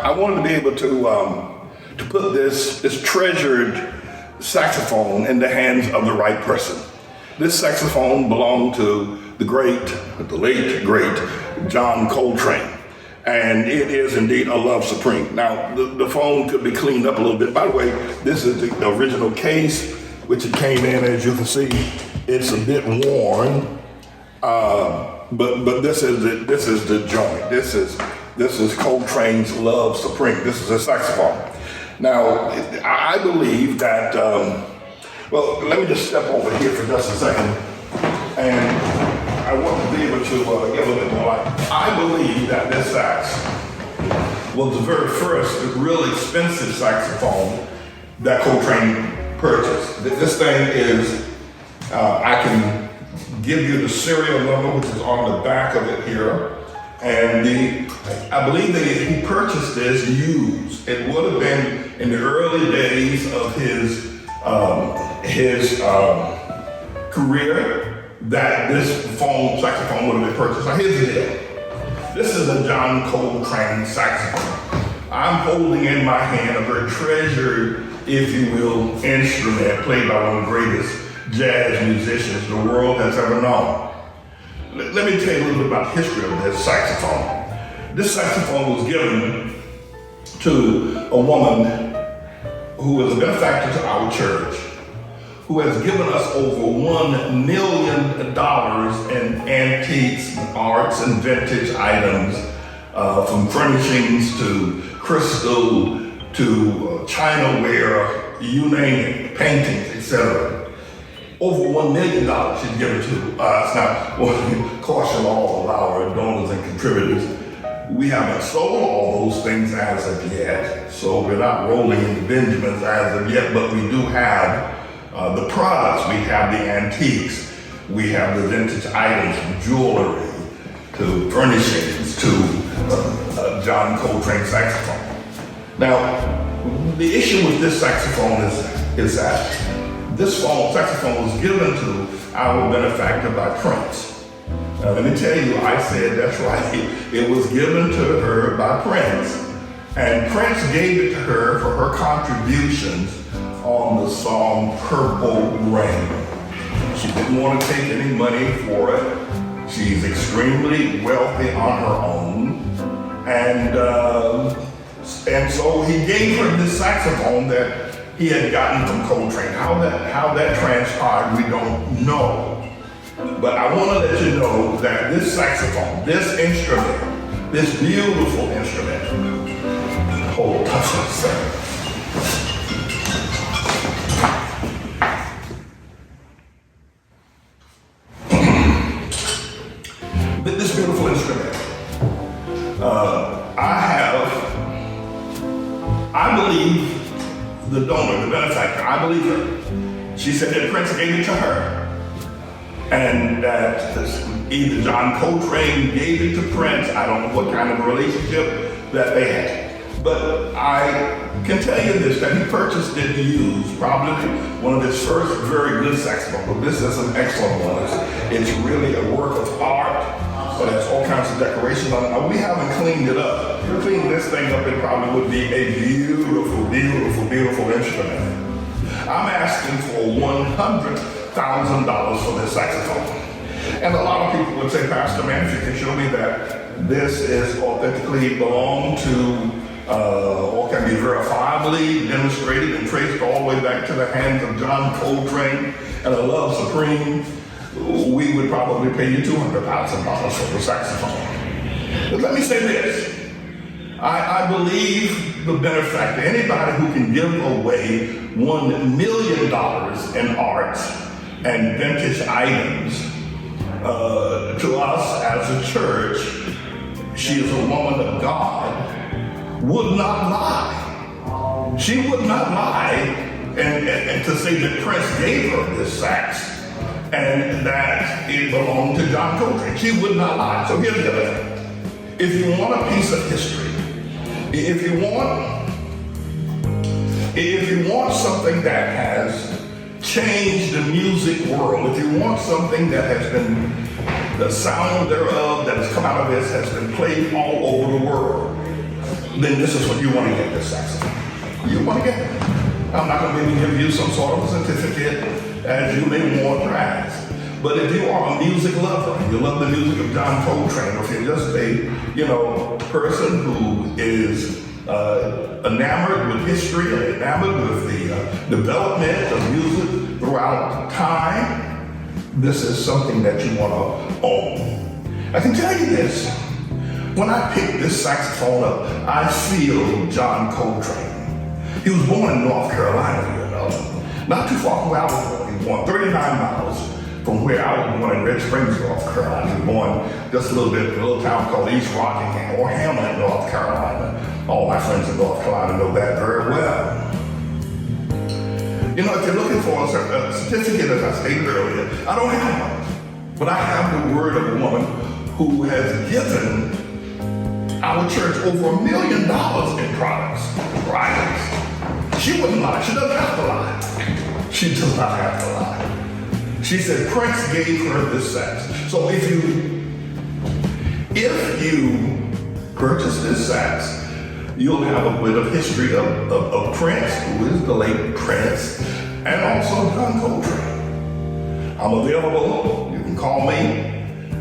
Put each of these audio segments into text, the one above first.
I wanted to be able to put this treasured saxophone in the hands of the right person. This saxophone belonged to the late great John Coltrane. And it is indeed a love supreme. Now, the phone could be cleaned up a little bit. By the way, this is the original case, which it came in, as you can see. It's a bit worn, but this is the joint. This is Coltrane's Love Supreme. This is a saxophone. Now, I believe that. Well, let me just step over here for just a second, and I want to be able to give a little bit more light. I believe that this sax was the very first real expensive saxophone that Coltrane purchased. This thing is, I can give you the serial number, which is on the back of it here. And I believe that he purchased this used. It would have been in the early days of his career that this saxophone would have been purchased. Now here's the deal. This is a John Coltrane saxophone. I'm holding in my hand a very treasured, if you will, instrument played by one of the greatest jazz musicians the world has ever known. Let me tell you a little bit about the history of this saxophone. This saxophone was given to a woman who is a benefactor to our church, who has given us over $1 million in antiques, arts, and vintage items, from furnishings to crystal to chinaware, you name it, paintings, etc. Over $1 million she's given to us. Now, well, caution all of our donors and contributors. We haven't sold all those things as of yet, so we're not rolling in the Benjamins as of yet, but we do have the products. We have the antiques, we have the vintage items, from jewelry to furnishings to John Coltrane saxophone. Now, the issue with this saxophone is that this saxophone was given to our benefactor by Prince. Now, let me tell you, I said that's right. It was given to her by Prince, and Prince gave it to her for her contributions on the song Purple Rain. She didn't want to take any money for it. She's extremely wealthy on her own. And so he gave her this saxophone that he had gotten from Coltrane. How that transpired, we don't know. But I want to let you know that this saxophone, this instrument, this beautiful instrument, hold on a second. This beautiful instrument, I believe the donor, the benefactor, I believe her. She said that Prince gave it to her, and that either John Coltrane gave it to Prince. I don't know what kind of a relationship that they had. But I can tell you this, that he purchased it used, probably one of his first very good saxophones. But this is an excellent one. It's really a work of art. So there's all kinds of decorations on it. We haven't cleaned it up. If you clean this thing up, it probably would be a beautiful, beautiful, beautiful instrument. I'm asking for $100,000 for this saxophone. And a lot of people would say, Pastor, man, if you can show me that this is authentically belonged to, or can be verifiably demonstrated and traced all the way back to the hands of John Coltrane and a Love Supreme, we would probably pay you $200,000 for the saxophone. But let me say this. I believe the benefactor, anybody who can give away $1 million in art and vintage items to us as a church, she is a woman of God, would not lie. She would not lie and to say that Prince gave her this sax and that it belonged to John Coltrane. She would not lie. So here's the thing. If you want a piece of history, if you want something that has changed the music world, if you want something that has been, the sound thereof that has come out of this has been played all over the world, then this is what you want to get, this saxophone. You want to get it. I'm not going to maybe give you some sort of certificate as you may want, perhaps. But if you are a music lover, you love the music of John Coltrane, or if you're just a, person who is enamored with history and enamored with the development of music throughout time, this is something that you want to own. I can tell you this, when I picked this saxophone up, I feel John Coltrane. He was born in North Carolina, not too far from where I was born. He was born 39 miles from where I was born in Red Springs, North Carolina. He was born just a little bit in a little town called East Rockingham or Hamlet, North Carolina. All my friends in North Carolina know that very well. If you're looking for a certificate, as I stated earlier, I don't have one. But I have the word of a woman who has given our church over $1 million in products, right? She wouldn't lie. She doesn't have to lie. She does not have to lie. She said Prince gave her this sax. So if you purchase this sax, you'll have a bit of history of Prince, who is the late Prince, and also John Coltrane. I'm available. You can call me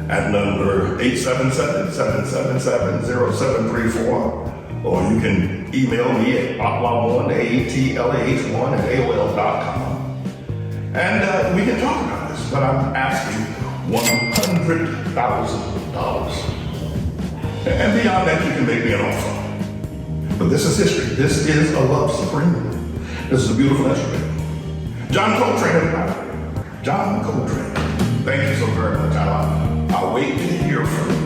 at number 877-777-0734, or you can email me at ATLAH1, ATLAH1 at AOL.com. And we can talk about this, but I'm asking $100,000. And beyond that, you can make me an offer. But this is history. This is a love supreme. This is a beautiful instrument. John Coltrane, everybody. John Coltrane. Thank you so very much. I'll wait to hear from you.